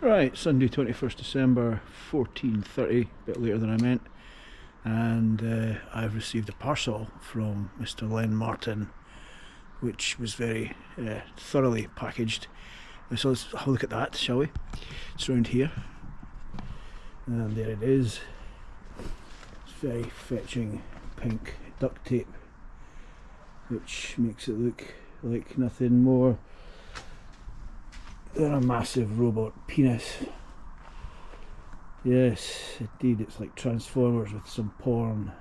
Right, Sunday 21st December, 14:30, a bit later than I meant, and I've received a parcel from Mr. Marten, which was very thoroughly packaged. So let's have a look at that, shall we? It's around here, and there it is. It's very fetching pink duct tape, which makes it look like nothing more than a massive robot penis. Yes, indeed, it's like Transformers with some porn.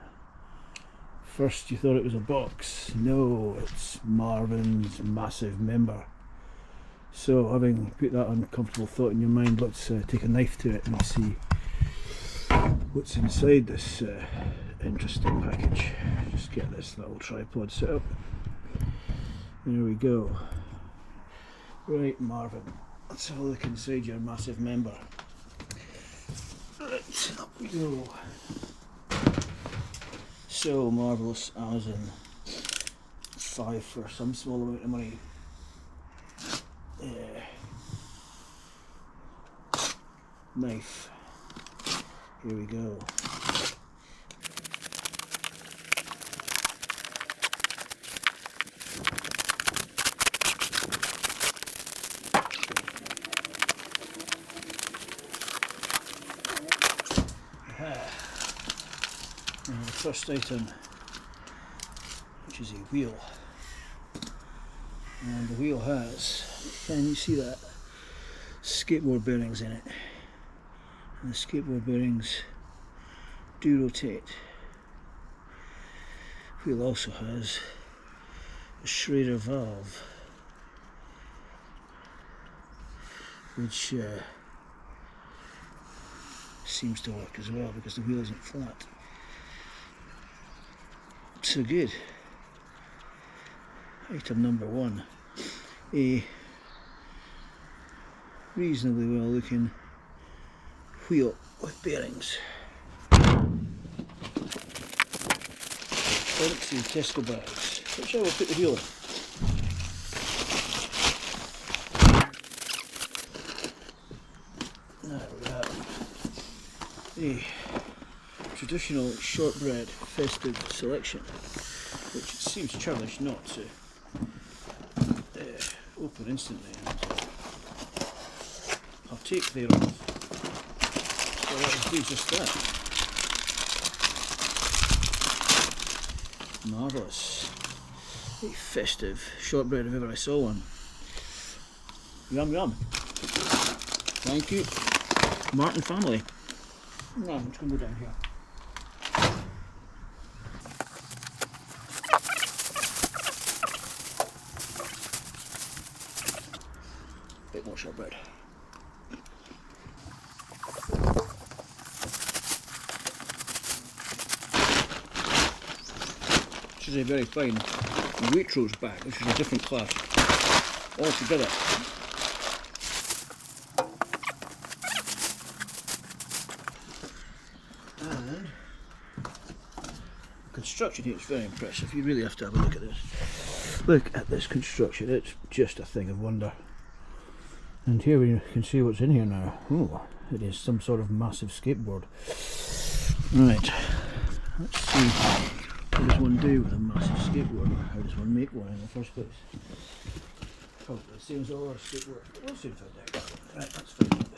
First you thought it was a box. No, it's Marvin's massive member. So, having put that uncomfortable thought in your mind, let's take a knife to it and see what's inside this interesting package. Just get this little tripod set up. There we go. Right, Marvin, let's have a look inside your massive member. Right, up we go. So marvellous, Amazon 5 for some small amount of money. Knife. Here we go. And the first item, which is a wheel, and the wheel has, can you see that, skateboard bearings in it, and the skateboard bearings do rotate. The wheel also has a Schrader valve, which seems to work as well because the wheel isn't flat. So good. Item number one, a reasonably well looking wheel with bearings. Empty Tesco bags, which I will put the wheel in. There we have a traditional shortbread festive selection, which it seems churlish not to open instantly and partake thereof. So let us do just that. Marvellous. A festive shortbread if ever I saw one. Yum yum. Thank you, Marten family. No, I'm just going to go down here. Bit more shortbread. This is a very fine Waitrose bag, which is a different class altogether. And the construction here is very impressive. You really have to have a look at this. Look at this construction, it's just a thing of wonder. And here we can see what's in here now. Oh, it is some sort of massive skateboard. Right, let's see, what does one do with a massive skateboard, or how does one make one in the first place? Probably the same as all our skateboard. We'll soon find out. Right, let's find out.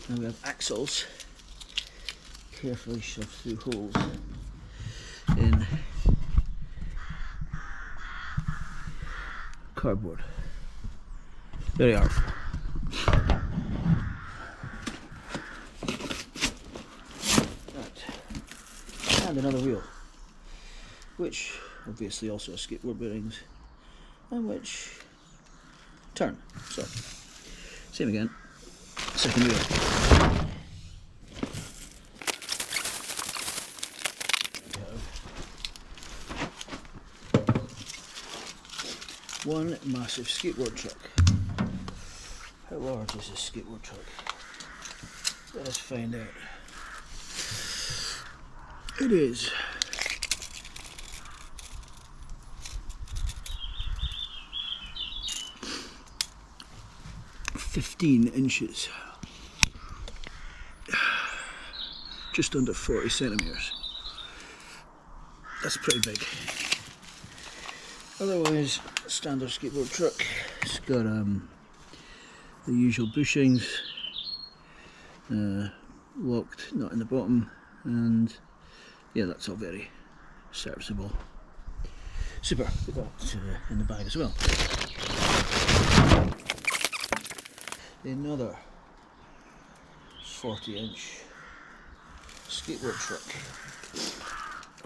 Now we have axles carefully shoved through holes in cardboard. Very artful. Right. And another wheel, which obviously also has skateboard bearings, and which turn. So, same again. Second wheel. One massive skateboard truck. How large is this skateboard truck? Let us find out. It is 15 inches. Just under 40 centimetres. That's pretty big. Otherwise, standard skateboard truck. It's got the usual bushings, locked, not in the bottom, and yeah, that's all very serviceable. Super, put that in the bag as well. Another 40-inch skateboard truck,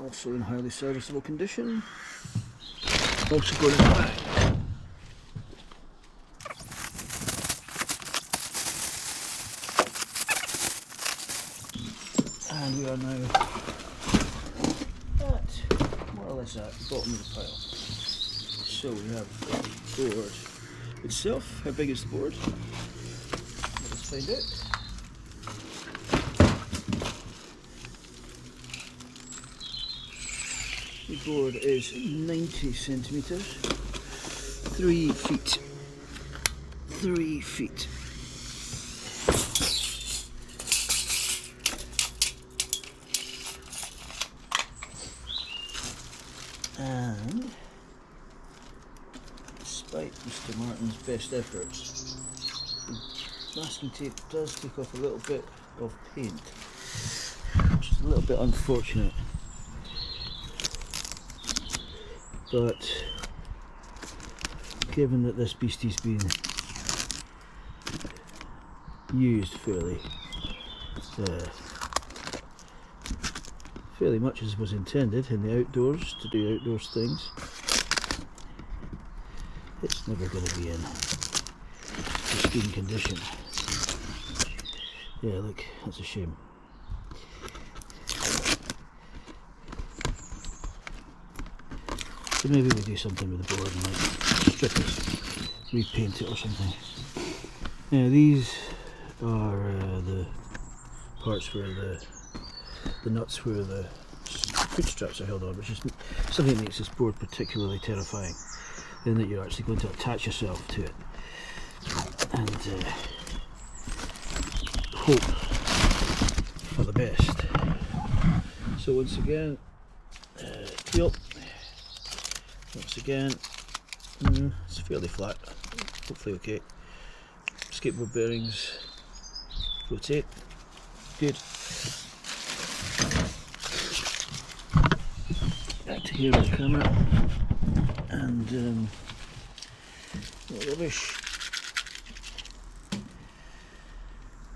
also in highly serviceable condition, also going in the bag. And we are now at more or less at the bottom of the pile. So we have the board itself. How big is the board? Let's find out. The board is 90 centimetres, 3 feet. 3 feet. And despite Mr. Martin's best efforts, the masking tape does take off a little bit of paint, which is a little bit unfortunate. But given that this beastie's been used fairly much as was intended in the outdoors, to do outdoors things, it's never going to be in pristine condition. Yeah, look, that's a shame. So maybe we do something with the board and like strip it, repaint it or something. Now these are the parts where the nuts where the foot straps are held on, which is something that makes this board particularly terrifying, in that you're actually going to attach yourself to it and hope for the best. So once again, peel. Once again, it's fairly flat, hopefully okay. Skateboard bearings, rotate, good. Back to here with the camera, and what rubbish.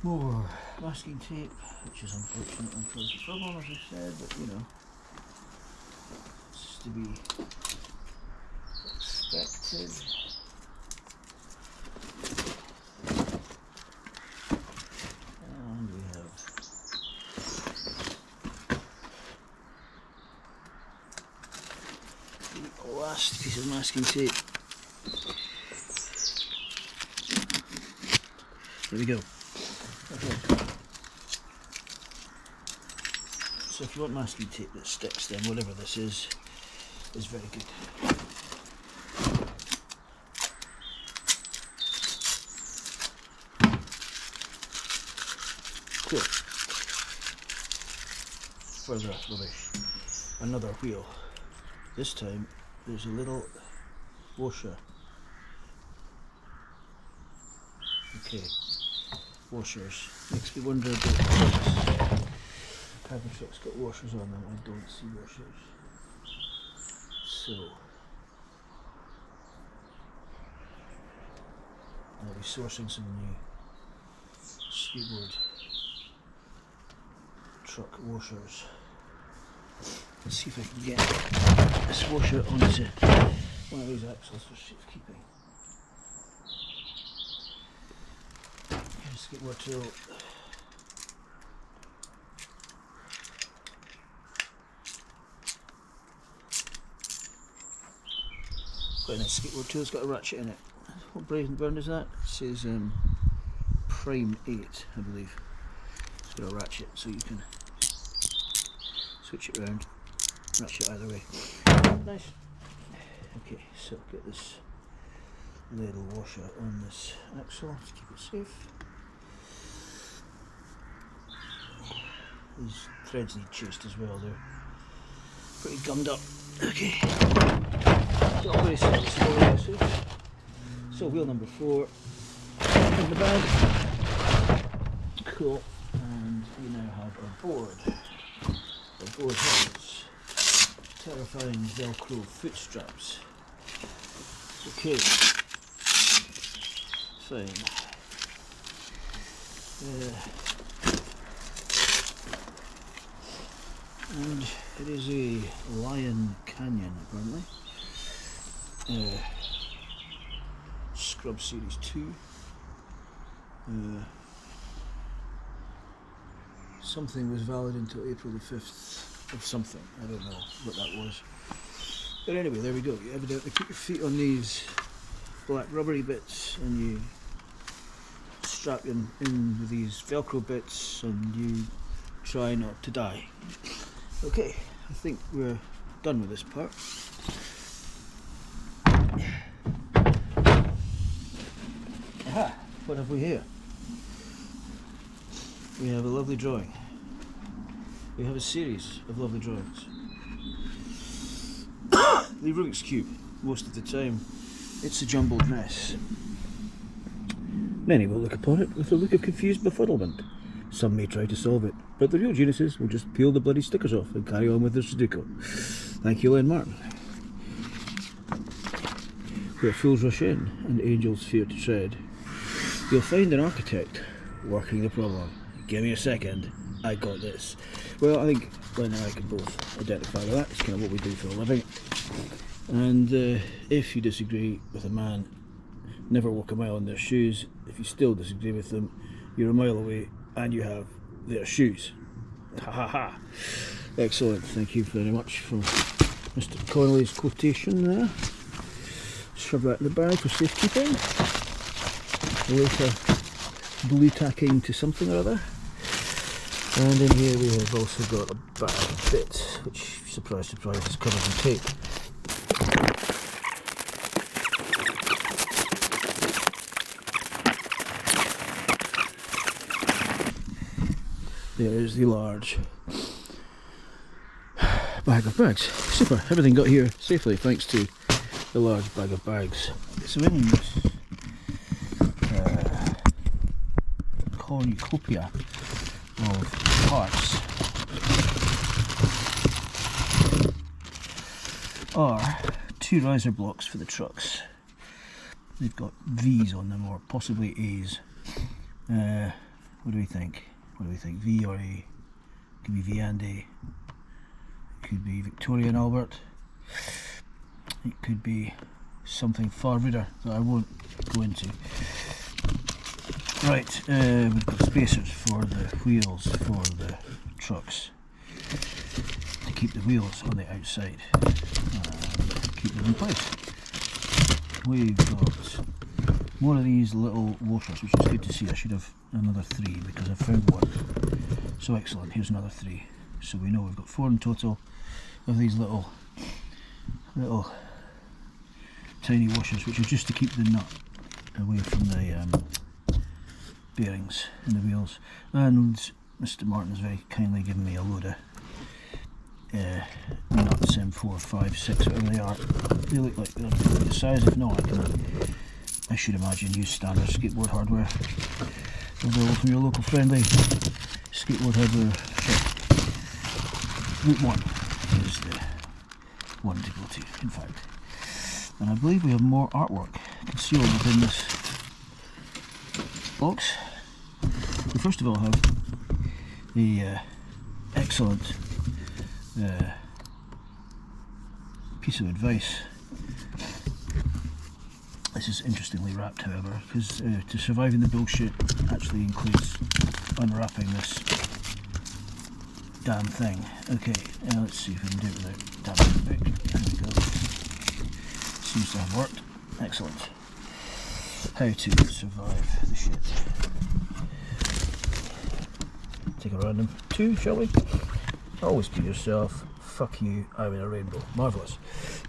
More masking tape, which is unfortunate and causes a problem, as I said, but you know, it's to be expected. And we have the last piece of masking tape. There we go. Okay. So if you want masking tape that sticks, then whatever this is very good. Cool. Further rubbish. Another wheel. This time there's a little washer. Okay. Washers. Makes me wonder about trucks. Carbon trucks got washers on them. I don't see washers. So I'll be sourcing some new skateboard truck washers. Let's see if I can get this washer onto one of these axles for safekeeping. Here's a skateboard tool. Quite a nice skateboard tool, it's got a ratchet in it. What brand is that? It says Prime 8, I believe. It's got a ratchet, so you can switch it around, ratchet either way. Nice. Okay, so get this ladle washer on this axle to keep it safe. These threads need chased as well, they're pretty gummed up. Okay, not very serviceable. So wheel number 4 in the bag. Cool, and we now have our board. Our board has terrifying Velcro foot straps. Okay, fine. And it is a Lion Canyon, apparently. Scrub Series 2. Something was valid until April the 5th of something. I don't know what that was. But anyway, there we go. You evidently put your feet on these black rubbery bits and you strap them in with these Velcro bits and you try not to die. Okay, I think we're done with this part. Aha! What have we here? We have a lovely drawing. We have a series of lovely drawings. The Rubik's Cube, most of the time, it's a jumbled mess. Many will look upon it with a look of confused befuddlement. Some may try to solve it, but the real geniuses will just peel the bloody stickers off and carry on with their Sudoku. Thank you, Marten. Where fools rush in and angels fear to tread, you'll find an architect working the problem. Give me a second, I got this. Well, I think Glenn and I can both identify with that. It's kind of what we do for a living. And if you disagree with a man, never walk a mile in their shoes. If you still disagree with them, you're a mile away and you have their shoes. Ha ha ha. Excellent, thank you very much for Mr. Connolly's quotation there. Shove that in the bag for safekeeping. Later blue tacking to something or other. And in here we have also got a bag of bits, which, surprise surprise, is covered in tape. There is the large bag of bags. Super, everything got here safely thanks to the large bag of bags. So in this cornucopia of parts are 2 riser blocks for the trucks. They've got V's on them, or possibly A's. What do we think? V or A? Could be V and A. It could be Victoria and Albert. It could be something far ruder that I won't go into. Right, we've got spacers for the wheels for the trucks to keep the wheels on the outside and keep them in place. We've got more of these little washers, which is good to see. I should have another 3 because I found one. So excellent, here's another 3. So we know we've got 4 in total of these little tiny washers, which are just to keep the nut away from the bearings in the wheels. And Mr. Martin has very kindly given me a load of nuts, M4, 5, 6, whatever they are. They look like they're the size. If not, I should imagine use standard skateboard hardware available from your local friendly skateboard hardware shop. Route 1 is the one to go to, in fact. And I believe we have more artwork concealed within this box. We first of all have the excellent piece of advice. This is interestingly wrapped, however, because to surviving the bullshit actually includes unwrapping this damn thing. Okay, let's see if we can do it without damaging the book. There we go. Seems to have worked. Excellent. How to survive the shit. Take a random 2, shall we? Always to yourself, fuck you, I'm in a rainbow. Marvellous.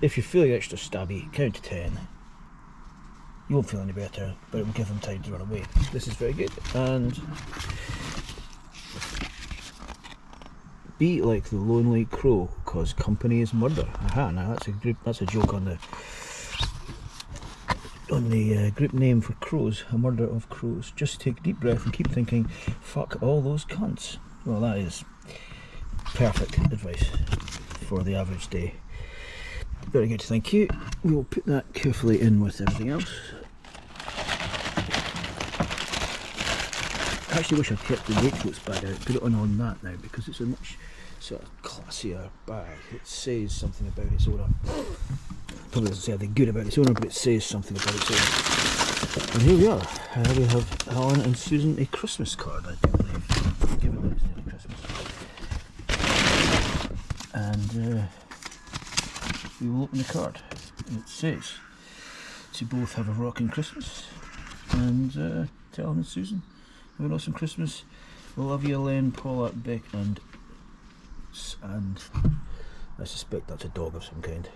If you're feeling extra stabby, count to 10. You won't feel any better, but it will give them time to run away. This is very good. And be like the lonely crow, cause company is murder. Aha! Now that's a joke on the group name for crows, a murder of crows. Just take a deep breath and keep thinking, fuck all those cunts. Well, that is perfect advice for the average day. Very good, thank you. We will put that carefully in with everything else. I actually wish I'd kept the Greatful bag out, put it on that now, because it's a much sort of classier bag. It says something about its owner. Probably doesn't say anything good about its owner, but it says something about its owner. And here we are. We have Alan and Susan a Christmas card, I do believe, given that it's nearly Christmas. And we will open the card. And it says, to both have a rocking Christmas, and to Alan and Susan, have an awesome Christmas. We love you, Elaine, Paula, Beck, and I suspect that's a dog of some kind.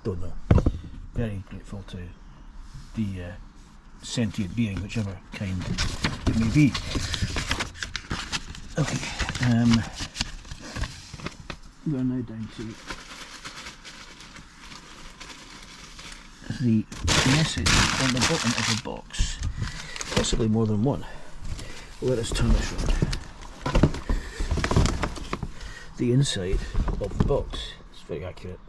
Don't know. Very grateful to the sentient being, whichever kind it may be. Okay, we are now down to the message on the bottom of the box. Possibly more than one. Let us turn this round. The inside of the box is very accurate.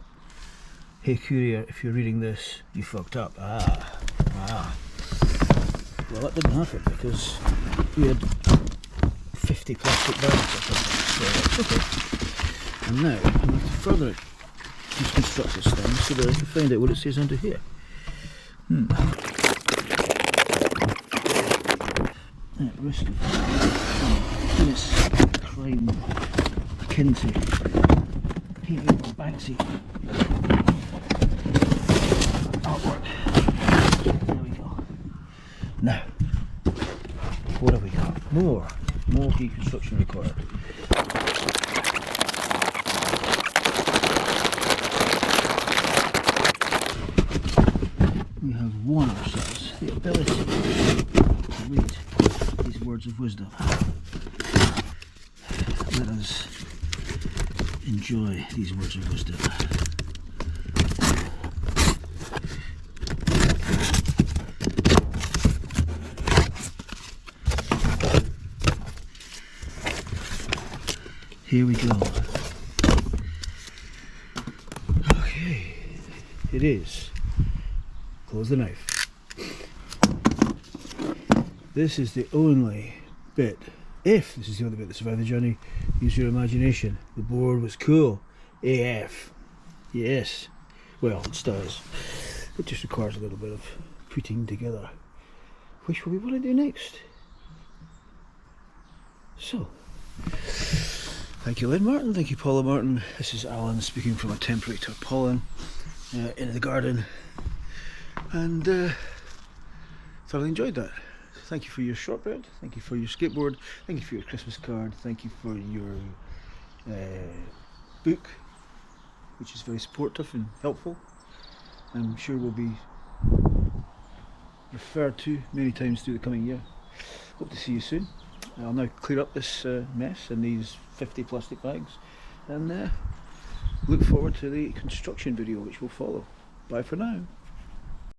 Hey courier, if you're reading this, you fucked up. Well, that didn't happen because we had 50 plastic bags or something, so that's okay. And now I'm going to further deconstruct this thing so that I can find out what it says under here. At risk of heinous crime akin to painting or Banksy artwork. There we go. Now, what have we got? More deconstruction required. We have won ourselves the ability to read these words of wisdom. Let us enjoy these words of wisdom. Here we go. Okay, it is. Close the knife. This is the only bit, if this is the only bit that survived the journey, use your imagination. The board was cool. AF. Yes. Well, it still is. It just requires a little bit of putting together. Which will we want to do next? So, thank you, Lynn Martin. Thank you, Paula Martin. This is Alan speaking from a temporary tarpaulin in the garden. And thoroughly enjoyed that. Thank you for your shortbread, thank you for your skateboard, thank you for your Christmas card, thank you for your book, which is very supportive and helpful. I'm sure will be referred to many times through the coming year. Hope to see you soon. I'll now clear up this mess in these 50 plastic bags and look forward to the construction video which will follow. Bye for now.